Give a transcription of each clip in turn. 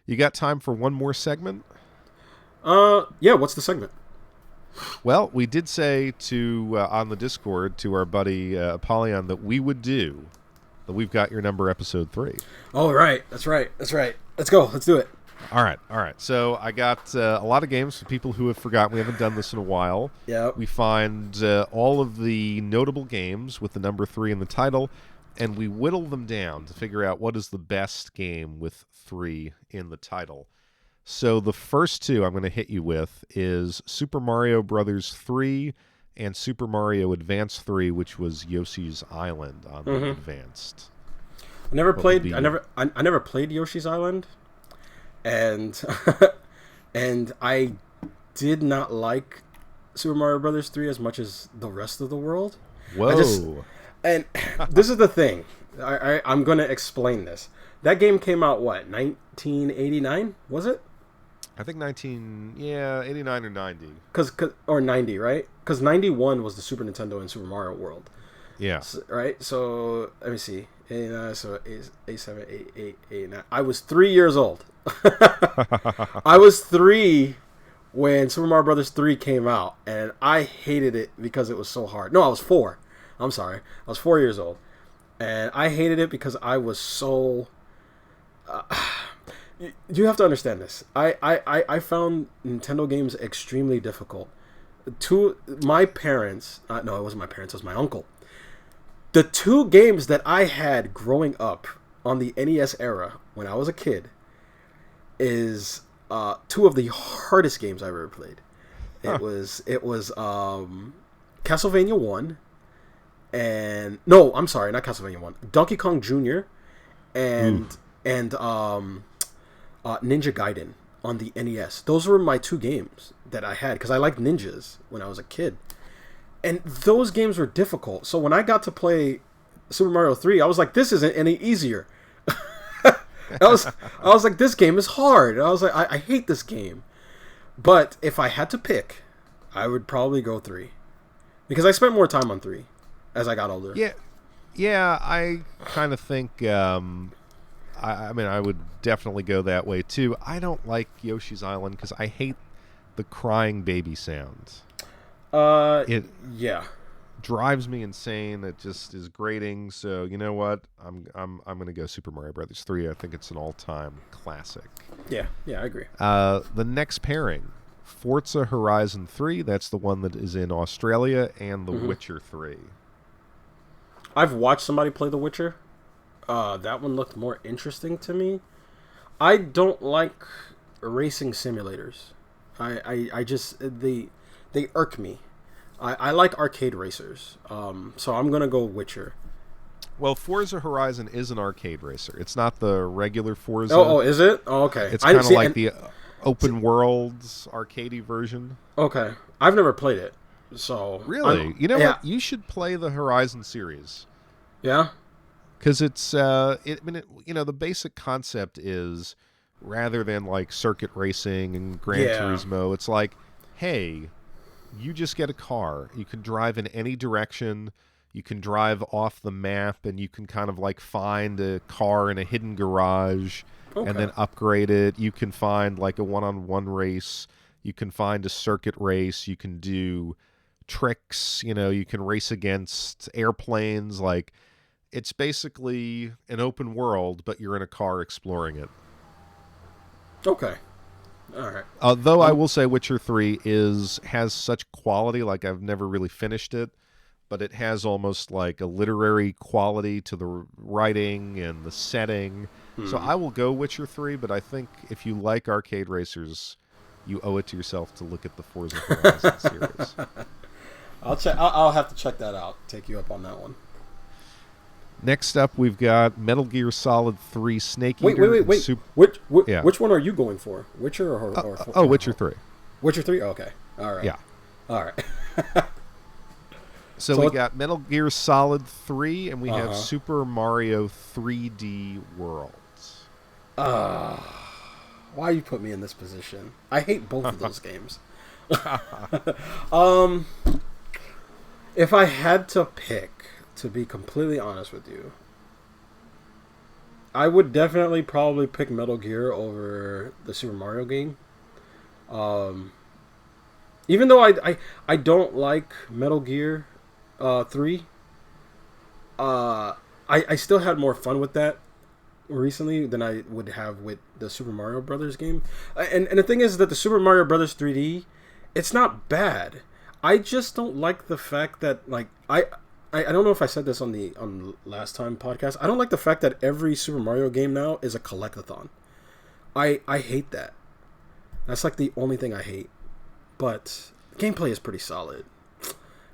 You got time for one more segment? Yeah. What's the segment? Well, we did say to on the Discord to our buddy Apollyon that we would do the We've Got Your Number episode 3. Oh, right. That's right. That's right. Let's go. Let's do it. All right, all right. So I got a lot of games for people who have forgotten. We haven't done this in a while. Yep. We find all of the notable games with the number 3 in the title, and we whittle them down to figure out what is the best game with 3 in the title. So the first two I'm going to hit you with is Super Mario Brothers 3 and Super Mario Advance 3, which was Yoshi's Island on the Advanced. I never What would played. be I your- never. I never played Yoshi's Island, and and I did not like Super Mario Brothers 3 as much as the rest of the world. Whoa. And this is the thing. I'm going to explain this. That game came out, what, 1989? Was it? I think 89 or 90. Or 90, right? Because 91 was the Super Nintendo and Super Mario World. Yeah. Right? So, let me see. 89, so 8, 7, 8, 8, 8, 9. I was 3 years old. I was 3 when Super Mario Brothers 3 came out, and I hated it because it was so hard. No, I was 4. I'm sorry. I was 4 years old. And I hated it because I was so... you have to understand this. I found Nintendo games extremely difficult. My parents... no, it wasn't my parents. It was my uncle. The 2 games that I had growing up on the NES era when I was a kid is 2 of the hardest games I've ever played. It was Castlevania 1 and... No, I'm sorry, not Castlevania 1. Donkey Kong Jr. and Ninja Gaiden on the NES. Those were my 2 games that I had because I liked ninjas when I was a kid. And those games were difficult. So when I got to play Super Mario 3, I was like, this isn't any easier. I was like, this game is hard. I was like, I hate this game. But if I had to pick, I would probably go 3. Because I spent more time on 3 as I got older. Yeah, I kind of think... I mean, I would definitely go that way, too. I don't like Yoshi's Island because I hate the crying baby sounds. It Yeah. drives me insane. It just is grating. So you know what? I'm gonna go Super Mario Brothers 3. I think it's an all-time classic. Yeah, I agree. The next pairing, Forza Horizon 3. That's the one that is in Australia, and The Witcher 3. I've watched somebody play The Witcher. That one looked more interesting to me. I don't like racing simulators. I just they irk me. I like arcade racers. So I'm gonna go Witcher. Well, Forza Horizon is an arcade racer. It's not the regular Forza. Oh, is it? Oh, okay. It's I kind didn't of see like the open world's arcadey version. Okay, I've never played it. So Really? You know what? You should play the Horizon series. Yeah. Because it's, the basic concept is rather than like circuit racing and Gran Turismo, it's like, hey, you just get a car. You can drive in any direction. You can drive off the map, and you can kind of like find a car in a hidden garage and then upgrade it. You can find like a one-on-one race. You can find a circuit race. You can do tricks. You can race against airplanes. Like, it's basically an open world, but you're in a car exploring it. Okay. All right. Though I will say Witcher 3 has such quality, like I've never really finished it, but it has almost like a literary quality to the writing and the setting. So I will go Witcher 3, but I think if you like arcade racers, you owe it to yourself to look at the Forza Horizon series. I'll check. I'll have to check that out. Take you up on that one. Next up, we've got Metal Gear Solid 3 Snake Eater. Wait. Which one are you going for? Witcher or Witcher 3. Witcher 3? Okay. All right. Yeah. All right. So we got Metal Gear Solid 3, and we have Super Mario 3D Worlds. Why you put me in this position? I hate both of those games. If I had to pick, to be completely honest with you, I would definitely probably pick Metal Gear over the Super Mario game. Um, Even though I don't like Metal Gear 3, I still had more fun with that recently than I would have with the Super Mario Brothers game. And the thing is that the Super Mario Brothers 3D, it's not bad. I just don't like the fact that like I don't know if I said this on last time podcast. I don't like the fact that every Super Mario game now is a collectathon. I hate that. That's like the only thing I hate. But gameplay is pretty solid.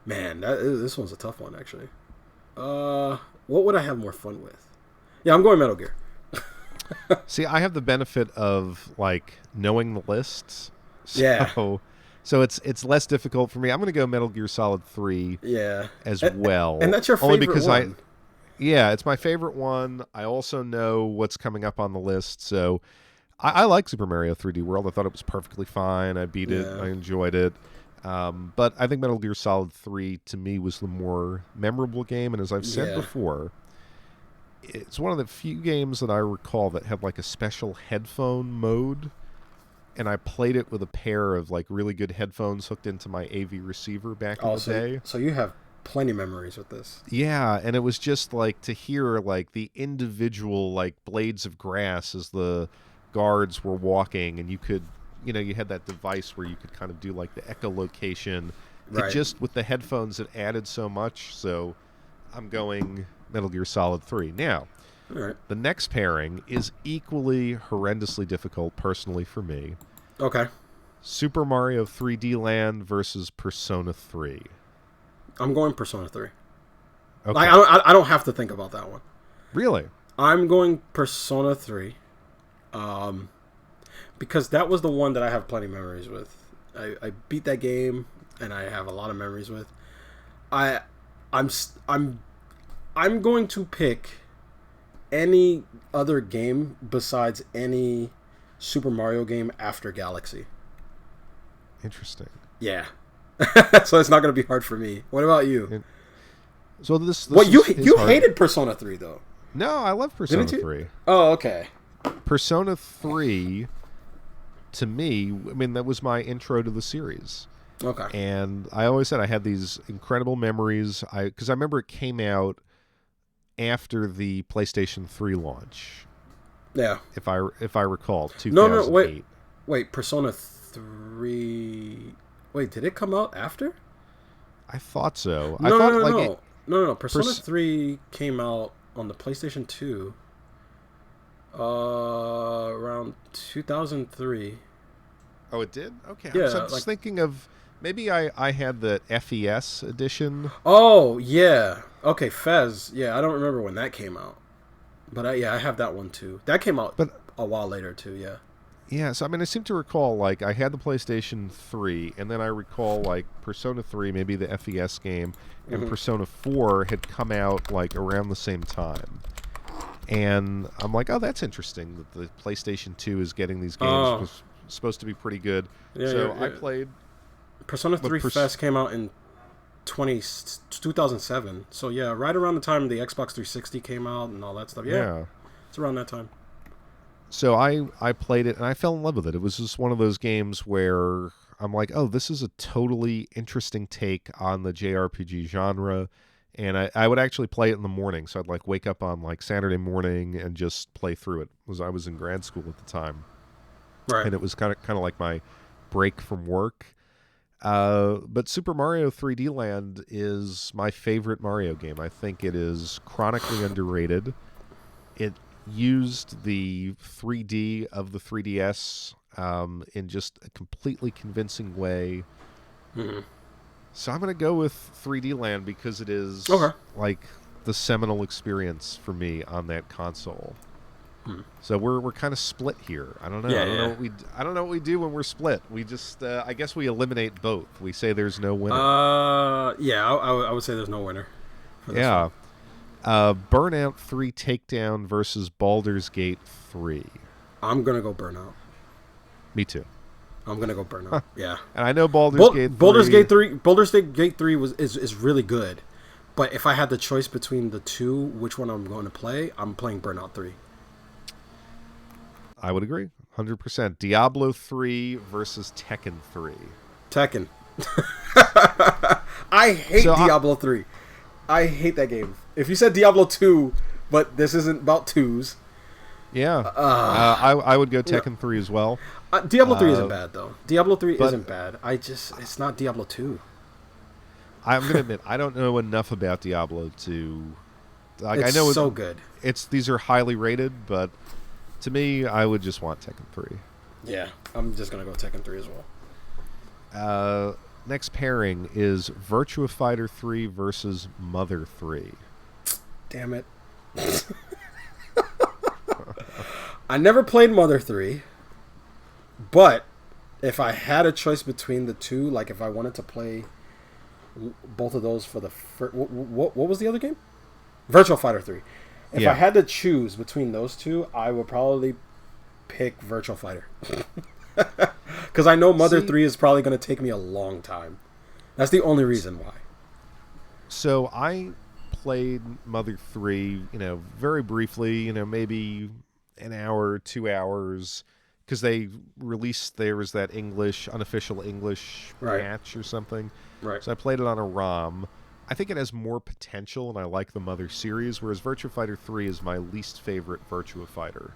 Man, this one's a tough one actually. What would I have more fun with? Yeah, I'm going Metal Gear. See, I have the benefit of like knowing the lists. So, Yeah. So it's less difficult for me. I'm going to go Metal Gear Solid 3 Yeah. as well. And that's your favorite only because one. Yeah, it's my favorite one. I also know what's coming up on the list. So I like Super Mario 3D World. I thought it was perfectly fine. I beat it. Yeah. I enjoyed it. But I think Metal Gear Solid 3 to me was the more memorable game. And as I've said before, it's one of the few games that I recall that had like a special headphone mode. And I played it with a pair of like really good headphones hooked into my AV receiver back in the day. So you have plenty of memories with this. Yeah, and it was just like to hear like the individual like blades of grass as the guards were walking, and you could, you had that device where you could kind of do like the echolocation. Right. It just with the headphones, it added so much. So I'm going Metal Gear Solid 3 now. All right. The next pairing is equally horrendously difficult personally for me. Okay. Super Mario 3D Land versus Persona 3. I'm going Persona 3. Okay. Like I don't have to think about that one. Really? I'm going Persona 3. Because that was the one that I have plenty of memories with. I beat that game and I have a lot of memories with. I'm going to pick any other game besides any Super Mario game after Galaxy. Interesting. Yeah. So it's not going to be hard for me. What about you? So this you hard. hated Persona 3 though. No, I love Persona Didn't you? 3. Oh, okay. Persona 3 to me, I mean, that was my intro to the series. Okay. And I always said I had these incredible memories. Because I remember it came out after the PlayStation 3 launch. Yeah. If I recall, 2008. No, wait, Persona 3. Wait, did it come out after? I thought so. No. Persona 3 came out on the PlayStation 2 around 2003. Oh, it did? Okay. Yeah, I'm just thinking of maybe I had the FES edition. Oh, yeah. Okay, Fez. Yeah, I don't remember when that came out. But I have that one too. That came out a while later too, yeah. Yeah, so I mean, I seem to recall, like, I had the PlayStation 3, and then I recall, like, Persona 3, maybe the FES game, and Persona 4 had come out, like, around the same time. And I'm like, oh, that's interesting that the PlayStation 2 is getting these games. It was supposed to be pretty good. Yeah, I played... Persona 3 Fest came out in 2007. So, yeah, right around the time the Xbox 360 came out and all that stuff. Yeah. It's around that time. So I played it, and I fell in love with it. It was just one of those games where I'm like, oh, this is a totally interesting take on the JRPG genre. And I would actually play it in the morning. So I'd like wake up on like Saturday morning and just play through it. I was in grad school at the time. Right. And it was kind of like my break from work. But Super Mario 3D Land is my favorite Mario game. I think it is chronically underrated. It used the 3D of the 3DS in just a completely convincing way. Mm-hmm. So I'm going to go with 3D Land because it is like the seminal experience for me on that console. So we're kind of split here. I don't know. I don't know what we do when we're split. We just I guess we eliminate both. We say there's no winner. I would say there's no winner. For this one. Burnout 3 Takedown versus Baldur's Gate 3. I'm gonna go Burnout. Me too. I'm gonna go Burnout. Yeah. And I know Baldur's Gate 3. Baldur's Gate 3 is really good. But if I had the choice between the two, which one I'm going to play, I'm playing Burnout 3. I would agree, 100%. Diablo 3 versus Tekken 3. Tekken. I hate Diablo 3. I hate that game. If you said Diablo 2, but this isn't about twos. Yeah. I would go Tekken 3 as well. Diablo 3 isn't bad, though. Diablo 3 isn't bad. It's not Diablo 2. I'm going to admit, I don't know enough about Diablo 2. Like, It's I know so good. These are highly rated, but to me, I would just want Tekken 3. Yeah, I'm just going to go Tekken 3 as well. Next pairing is Virtua Fighter 3 versus Mother 3. Damn it. I never played Mother 3, but if I had a choice between the two, like if I wanted to play both of those for the first... What was the other game? Virtua Fighter 3. If I had to choose between those two, I would probably pick Virtua Fighter. Because I know Mother 3 is probably going to take me a long time. That's the only reason why. So I played Mother 3, very briefly, maybe an hour, 2 hours, because they released, there was that unofficial English match or something. Right. So I played it on a ROM. I think it has more potential, and I like the Mother series, whereas Virtua Fighter 3 is my least favorite Virtua Fighter.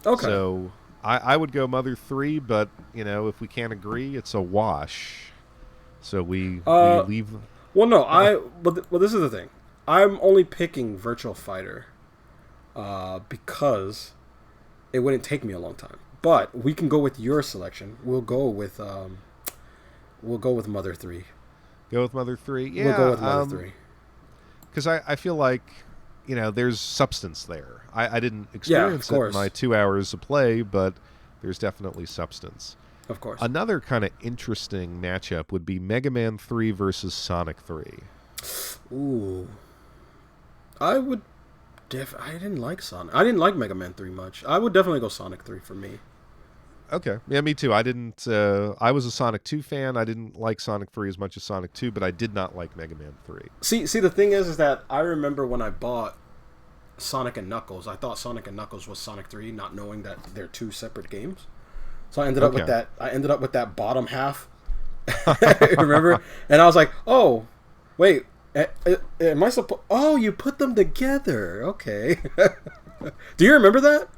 Okay. So I would go Mother 3, but, if we can't agree, it's a wash. So we leave... Well, no, But this is the thing. I'm only picking Virtua Fighter because it wouldn't take me a long time. But we can go with your selection. We'll go with Mother 3. Go with Mother 3? Yeah. We'll go with Mother 3. Because I feel like, there's substance there. I didn't experience it in my 2 hours of play, but there's definitely substance. Of course. Another kind of interesting matchup would be Mega Man 3 versus Sonic 3. Ooh. I didn't like Sonic. I didn't like Mega Man 3 much. I would definitely go Sonic 3 for me. Okay. Yeah, me too. I was a Sonic 2 fan. I didn't like Sonic 3 as much as Sonic 2, but I did not like Mega Man 3. See, the thing is that I remember when I bought Sonic and Knuckles, I thought Sonic and Knuckles was Sonic 3, not knowing that they're two separate games. So I ended up with that. I ended up with that bottom half. Remember? And I was like, "Oh, wait, am I supposed? Oh, you put them together. Okay." Do you remember that?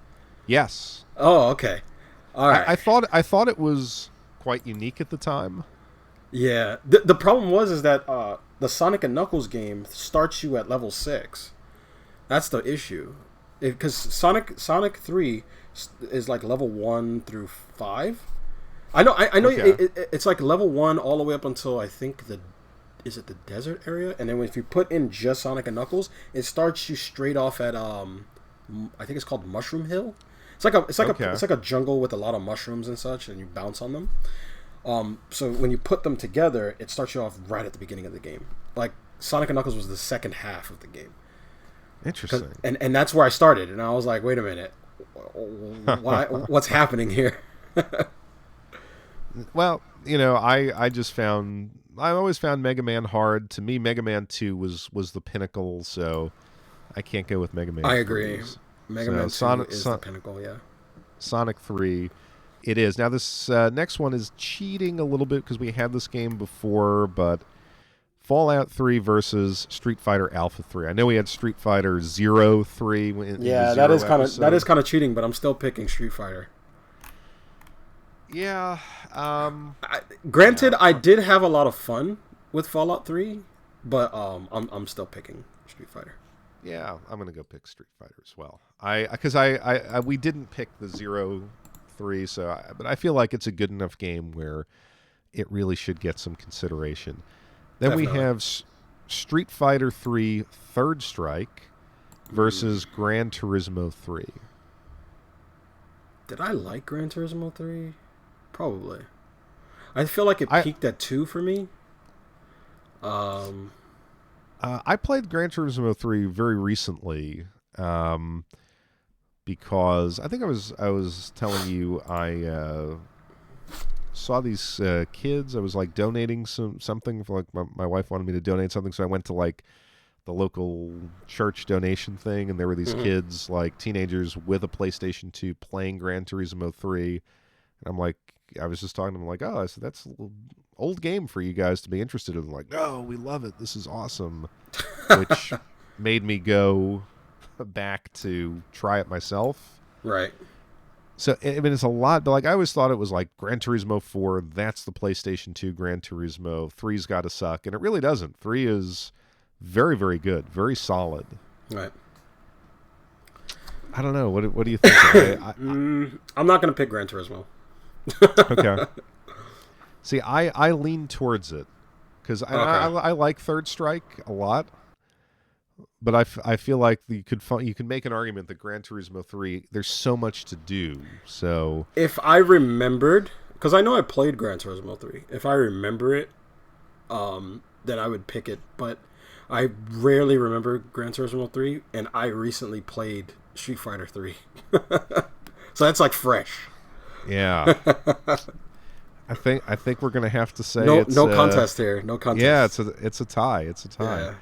Yes. Oh, okay. All right. I thought it was quite unique at the time. Yeah. The problem is that the Sonic and Knuckles game starts you at level 6. That's the issue. Because Sonic 3 is like level 1 through 5. I know. Okay. It's like level 1 all the way up until I think is it the desert area? And then if you put in just Sonic and Knuckles, it starts you straight off at I think it's called Mushroom Hill. It's like a jungle with a lot of mushrooms and such, and you bounce on them. So when you put them together, it starts you off right at the beginning of the game. Like Sonic and Knuckles was the second half of the game. Interesting. And that's where I started, and I was like, wait a minute, what's happening here? Well, I always found Mega Man hard. To me, Mega Man 2 was the pinnacle, so I can't go with Mega Man 3. I agree. Mega Man 2 is the pinnacle, yeah. Sonic 3, it is. Now, this next one is cheating a little bit because we had this game before, but Fallout 3 versus Street Fighter Alpha 3. I know we had Street Fighter 03. Yeah, that is kind of cheating, but I'm still picking Street Fighter. Yeah. Granted, I did have a lot of fun with Fallout 3, but I'm still picking Street Fighter. Yeah, I'm gonna go pick Street Fighter as well. We didn't pick the 03, but I feel like it's a good enough game where it really should get some consideration. Then we have Street Fighter 3 Third Strike versus Gran Turismo 3. Did I like Gran Turismo 3? Probably. I feel like it peaked at 2 for me. I played Gran Turismo 3 very recently because I think I was telling you I saw these kids. I was like donating something for like my wife wanted me to donate something, so I went to like the local church donation thing, and there were these kids, like teenagers with a PlayStation 2 playing Gran Turismo 3. And I'm like, I was just talking to them like, oh, I said, that's an old game for you guys to be interested in. Like, no, we love it. This is awesome. Which made me go back to try it myself. Right. So, I mean, it's a lot, but like I always thought it was like Gran Turismo 4, that's the PlayStation 2 Gran Turismo. 3's got to suck, and it really doesn't. 3 is very, very good, very solid. Right. I don't know. What do you think? I'm not going to pick Gran Turismo. Okay. See, I lean towards it because I like Third Strike a lot. But I feel like you could make an argument that Gran Turismo 3, there's so much to do. So if I remembered, because I know I played Gran Turismo 3, if I remember it, then I would pick it. But I rarely remember Gran Turismo 3, and I recently played Street Fighter 3. So that's like fresh. Yeah. I think we're gonna have to say no contest here. No contest. Yeah, it's a tie. It's a tie. Yeah.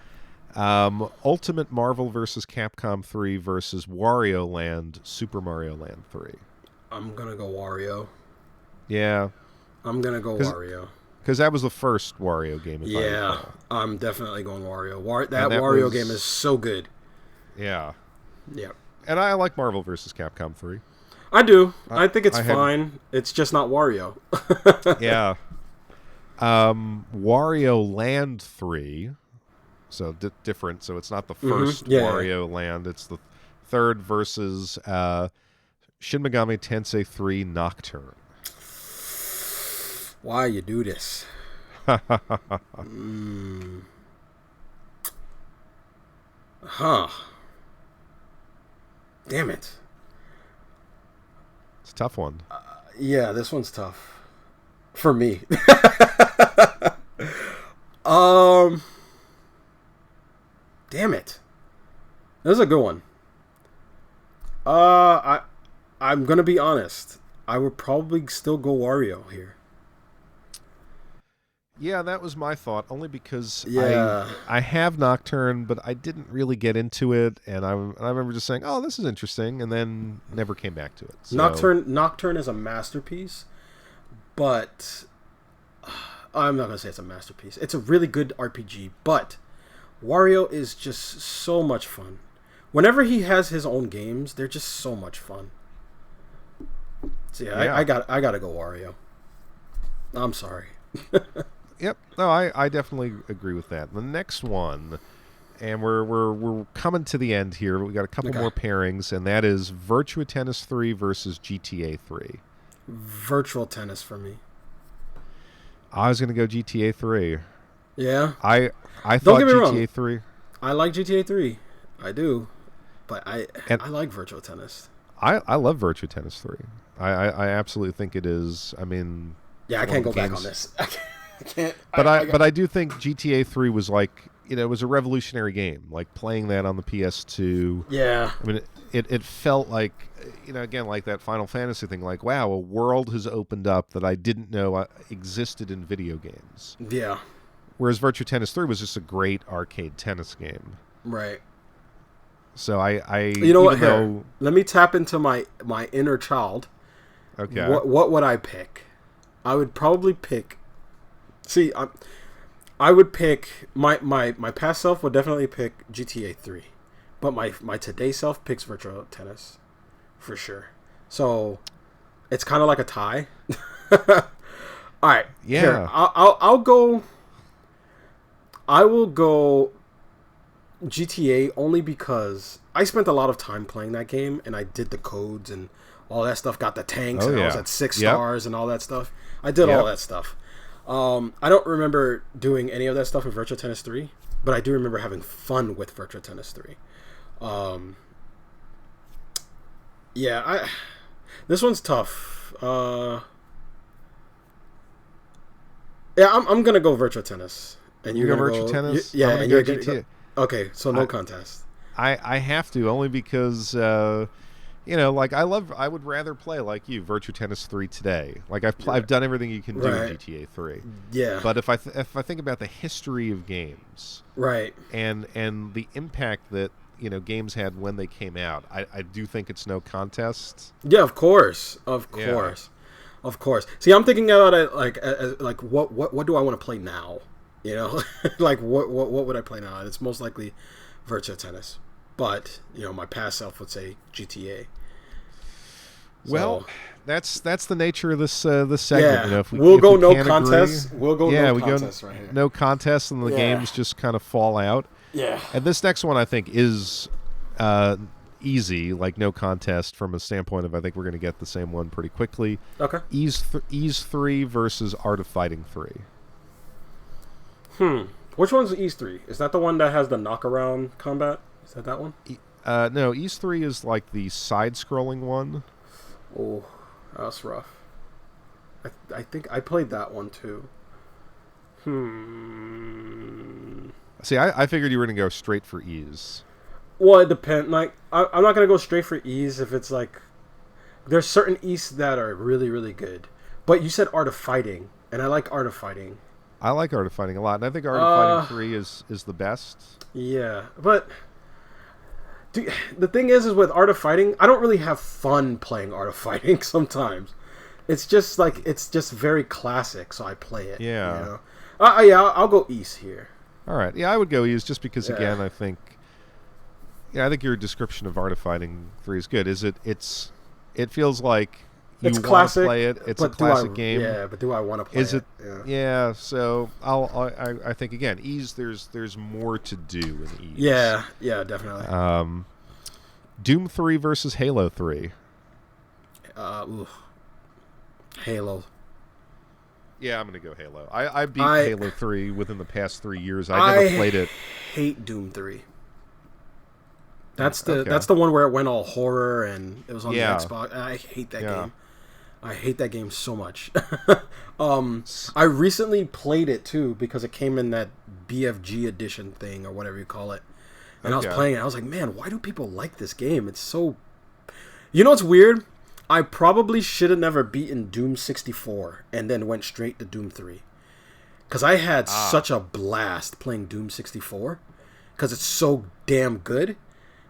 Ultimate Marvel vs. Capcom 3 versus Wario Land, Super Mario Land 3. I'm gonna go Wario. Yeah. I'm gonna go Wario. Because that was the first Wario game. Yeah, I'm definitely going Wario. That Wario game is so good. Yeah. Yeah. And I like Marvel vs. Capcom 3. I do. I think it's fine. It's just not Wario. Yeah. Wario Land 3. So different. So it's not the first Wario Land. It's the third versus Shin Megami Tensei 3 Nocturne. Why you do this? Huh. Damn it. It's a tough one. Yeah, this one's tough. For me. Damn it. This is a good one. I'm gonna be honest. I would probably still go Wario here. Yeah, that was my thought. Only because Yeah. I have Nocturne, but I didn't really get into it, and I remember just saying, "Oh, this is interesting," and then never came back to it. So. Nocturne is a masterpiece, but I'm not gonna say it's a masterpiece. It's a really good RPG, but Wario is just so much fun. Whenever he has his own games, they're just so much fun. So yeah. I gotta go Wario. I'm sorry. Yep. No, I definitely agree with that. The next one, and we're coming to the end here. We got a couple more pairings, and that is Virtua Tennis 3 versus GTA 3. Virtual Tennis for me. I was gonna go GTA 3. Yeah. I Don't thought get me GTA wrong. 3. I like GTA 3. I do. But I like Virtual Tennis. I love Virtua Tennis 3. I absolutely think it is. I mean, yeah, I can't go back on this. I can't. But I do think GTA 3 was like, it was a revolutionary game. Like playing that on the PS2. Yeah. I mean, it felt like, again, like that Final Fantasy thing. Like, wow, a world has opened up that I didn't know existed in video games. Yeah. Whereas Virtua Tennis 3 was just a great arcade tennis game. Right. So I you know what? Here, let me tap into my inner child. Okay. What would I pick? I would probably pick. See, I would pick my past self would definitely pick GTA 3, but my today self picks Virtual Tennis, for sure. So it's kind of like a tie. All right. Yeah. Here, I'll go. I will go GTA only because I spent a lot of time playing that game, and I did the codes and all that stuff. Got the tanks, and I was at 6 stars and all that stuff. I did all that stuff. I don't remember doing any of that stuff with Virtua Tennis 3, but I do remember having fun with Virtua Tennis 3. This one's tough. Yeah, I'm gonna go Virtua Tennis, and you're gonna Virtua Tennis. Yeah, and you're GTA. Okay, so no contest. I have to, only because like I would rather play like you, Virtua Tennis 3 today. Like I've done everything you can do in GTA 3. Yeah. But if I think about the history of games, Right. and the impact that games had when they came out, I do think it's no contest. Yeah, of course, Yeah. of course. See, I'm thinking about it like what do I want to play now? Like what would I play now? And it's most likely Virtua Tennis, but my past self would say GTA. Well, So, that's the nature of this segment. yeah, If we we'll if go we no can't contest. agree, We'll go yeah, no we contest go right here. no contest, and the Yeah. games just kind of fall out. Yeah. And this next one, I think, is easy, like no contest from a standpoint of I think we're going to get the same one pretty quickly. Okay. Ease 3 versus Art of Fighting 3. Which one's Ease 3? Is that the one that has the knockaround combat? Is that one? No, Ease 3 is like the side-scrolling one. Oh, that's rough. I think I played that one too. See, I figured you were going to go straight for Ease. Well, it depends. Like, I'm not gonna go straight for Ease if it's like there's certain Ease that are really really good. But you said Art of Fighting, and I like Art of Fighting. I like Art of Fighting a lot, and I think Art of Fighting 3 is the best. Yeah, but the thing is with Art of Fighting, I don't really have fun playing Art of Fighting sometimes. It's just very classic, so I play it. Yeah. Yeah, I'll go Ease here. All right. Yeah, I would go Ease just because, Yeah. again, I think your description of Art of Fighting 3 is good. It feels like you It's want to classic, play it. It's a but classic game. Yeah, but do I want to play Is it? Yeah. Yeah. So I think again, Ease. There's more to do in Ease. Yeah, definitely. Doom 3 versus Halo 3. Halo. Yeah, I'm gonna go Halo. I beat Halo 3 within the past 3 years. I never played it. Hate Doom 3. That's the one where it went all horror and it was on the Xbox. I hate that game. I hate that game so much. I recently played it too because it came in that BFG edition thing or whatever you call it. And I was playing it. I was like, man, why do people like this game? It's so... You know what's weird? I probably should have never beaten Doom 64 and then went straight to Doom 3. Because I had such a blast playing Doom 64. Because it's so damn good.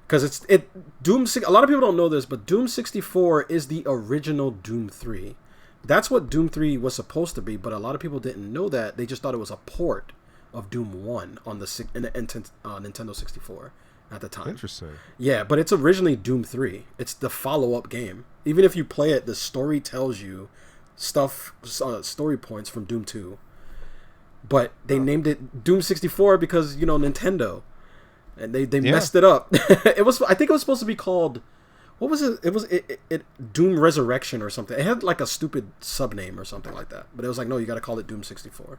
Because a lot of people don't know this, but Doom 64 is the original Doom 3. That's what Doom 3 was supposed to be, but a lot of people didn't know that. They just thought it was a port of Doom 1 on the Nintendo 64 at the time. Interesting. Yeah, but it's originally Doom 3. It's the follow-up game. Even if you play it, the story tells you story points from Doom 2. But they named it Doom 64 because, Nintendo. And they messed it up. I think it was supposed to be called... What was it? It was Doom Resurrection or something. It had like a stupid sub-name or something like that. But it was like, no, you got to call it Doom 64.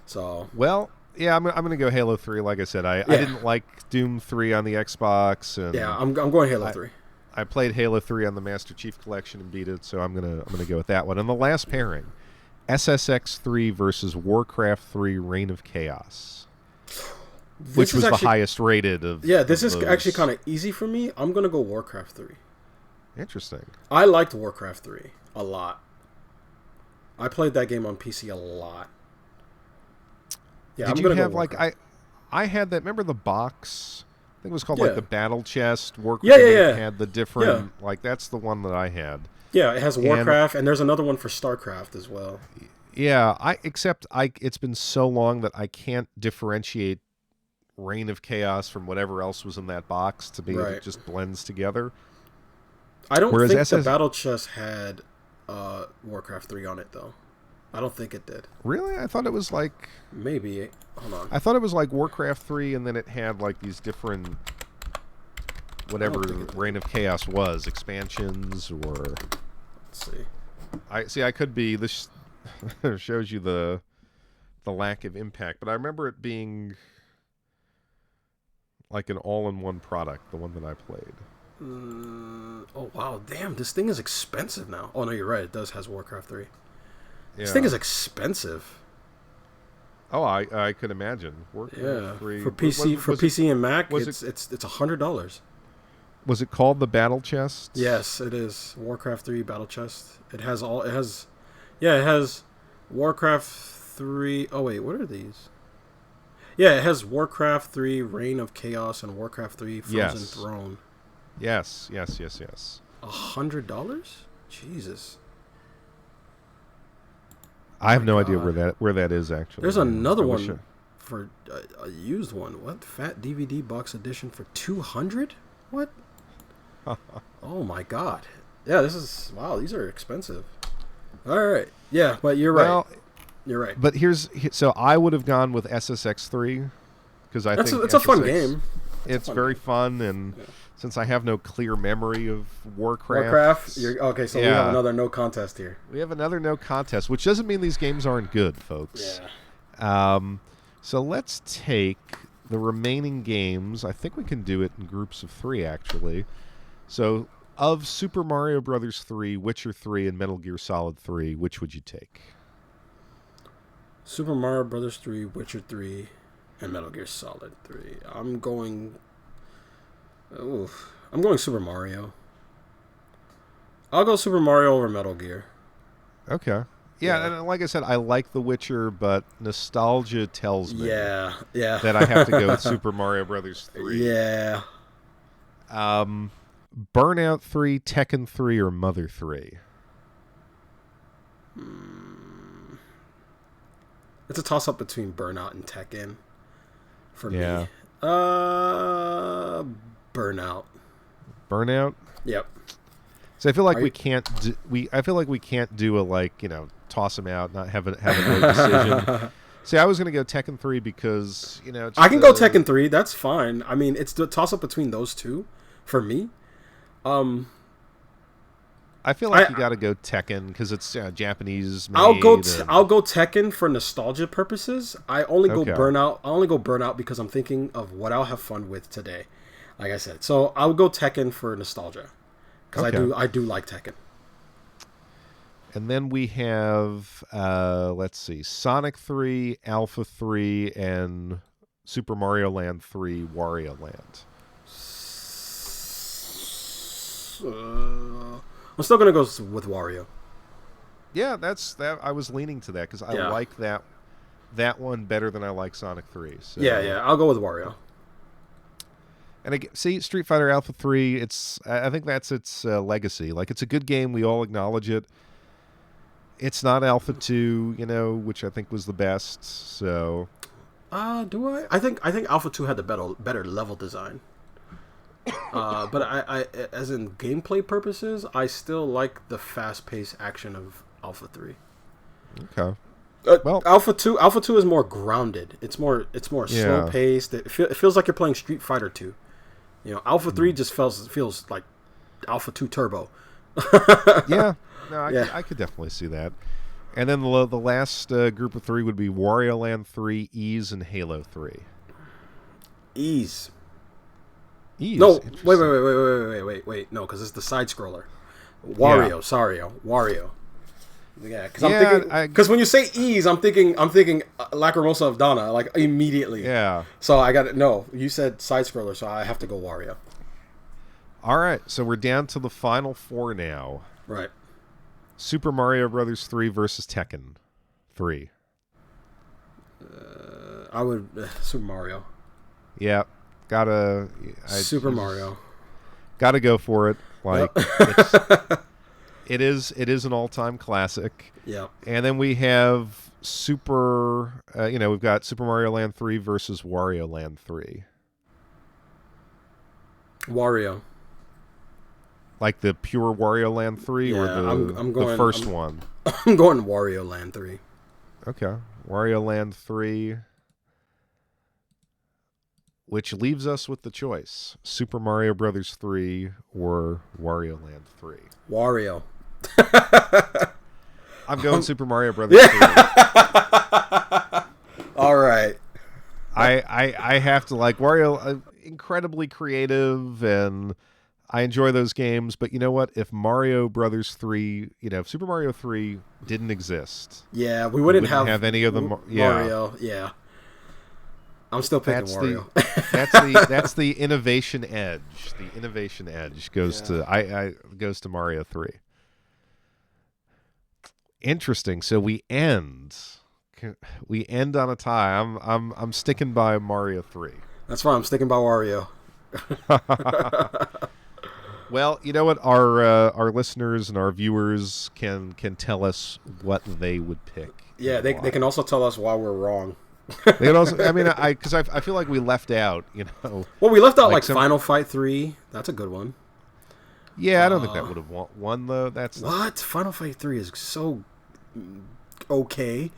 So... Well... Yeah, I'm going to go Halo 3. Like I said, I didn't like Doom 3 on the Xbox. And yeah, I'm going Halo 3. I played Halo 3 on the Master Chief Collection and beat it, so I'm gonna go with that one. And the last pairing, SSX 3 versus Warcraft 3: Reign of Chaos, which was the highest rated of. Yeah, this is those. actually kind of easy for me. I'm gonna go Warcraft 3. Interesting. I liked Warcraft 3 a lot. I played that game on PC a lot. Yeah, Did you have I had that? Remember the box? I think it was called like the Battle Chest. Warcraft had the different that's the one that I had. Yeah, it has Warcraft, and there's another one for StarCraft as well. Yeah, it's been so long that I can't differentiate Reign of Chaos from whatever else was in that box. To me, it just blends together. I don't think the Battle Chest had Warcraft 3 on it though. I don't think it did. Really? I thought it was like... Maybe. Hold on. I thought it was like Warcraft 3, and then it had like these different... Whatever Reign of Chaos was. Expansions, or... Let's see. I could be... This shows you the lack of impact. But I remember it being like an all-in-one product, the one that I played. Oh, wow. Damn, this thing is expensive now. Oh, no, you're right. It has Warcraft 3. This Yeah. thing is expensive. Oh, I could imagine. Warcraft 3 for PC and Mac, was it's $100. Was it called the Battle Chest? Yes, it is. Warcraft 3 Battle Chest. It has all. It has. Yeah, it has Warcraft 3. Oh wait, what are these? Yeah, it has Warcraft 3 Reign of Chaos and Warcraft 3 Frozen Throne. Yes. $100? Jesus. I have no idea where that is actually. There's another one for a used one. What? Fat DVD box edition for $200? What? Oh my god. Yeah, this is wow. These are expensive. All right. Yeah, but you're right. Well, you're right. But so I would have gone with SSX3 because I think it's a fun game. It's very fun, and since I have no clear memory of Warcraft. Okay, so we have another no contest here. We have another no contest, which doesn't mean these games aren't good, folks. Yeah. So let's take the remaining games. I think we can do it in groups of 3, actually. So, of Super Mario Brothers 3, Witcher 3, and Metal Gear Solid 3, which would you take? Super Mario Brothers 3, Witcher 3, and Metal Gear Solid 3. I'm going Super Mario. I'll go Super Mario over Metal Gear. Okay. Yeah, and like I said, I like The Witcher, but nostalgia tells me that I have to go with Super Mario Brothers 3. Yeah. Burnout 3, Tekken 3, or Mother 3? It's a toss-up between Burnout and Tekken for me. Burnout. Burnout? Yep. So I feel like we can't do a toss them out, not have a no decision. See, I was going to go Tekken 3 because I can go Tekken 3. That's fine. I mean, it's the toss-up between those two for me. I feel like you got to go Tekken because it's Japanese made. I'll go Tekken for nostalgia purposes. I only go Burnout because I'm thinking of what I'll have fun with today. Like I said, so I'll go Tekken for nostalgia because I do like Tekken. And then we have let's see, Sonic 3, Alpha 3, and Super Mario Land 3, Wario Land. I'm still gonna go with Wario. Yeah, that's that. I was leaning to that because I like that one better than I like Sonic 3. So. Yeah, I'll go with Wario. And again, see, Street Fighter Alpha 3. I think that's its legacy. Like, it's a good game. We all acknowledge it. It's not Alpha 2, which I think was the best. So. Do I? I think Alpha 2 had the better level design. But I, as in gameplay purposes, I still like the fast-paced action of Alpha 3. Okay. Well, Alpha 2 is more grounded. It's more slow-paced. It feels like you're playing Street Fighter 2. Alpha 3 just feels like Alpha 2 Turbo. Yeah. No, I could definitely see that. And then the last group of 3 would be Wario Land 3, Ys, and Halo 3. Ys. Ys. No, wait. No, because it's the side scroller. Wario. Yeah, because when you say Ys, I'm thinking Lacrimosa of Donna, like immediately. Yeah. So I got it. No, you said side scroller, so I have to go Wario. All right, so we're down to the final 4 now. Right. Super Mario Brothers 3 versus Tekken 3. I would Super Mario. Yeah, Super Mario. Gotta go for it. Like it is an all-time classic. Yeah. And then we have we've got Super Mario Land 3 versus Wario Land 3. Wario. Like the pure Wario Land 3 or the first one? I'm going Wario Land 3. Okay. Wario Land 3. Which leaves us with the choice. Super Mario Brothers 3 or Wario Land 3. Wario. I'm going Super Mario Brothers 3. All right. I have to like Wario, incredibly creative, and I enjoy those games. But you know what? If Mario Brothers 3, if Super Mario 3 didn't exist, we wouldn't have any of the Mario. Yeah. I'm still picking That's Wario. that's the innovation edge. The innovation edge goes to I goes to Mario 3. Interesting. So we end on a tie. I'm sticking by Mario 3. That's fine. I'm sticking by Wario. Well, you know what? Our listeners and our viewers can tell us what they would pick. Yeah, they can also tell us why we're wrong. They can also, I mean, because I feel like we left out, Well, we left out like some, Final Fight 3. That's a good one. Yeah, I don't think that would have won though. That's what Final Fight 3 is so okay.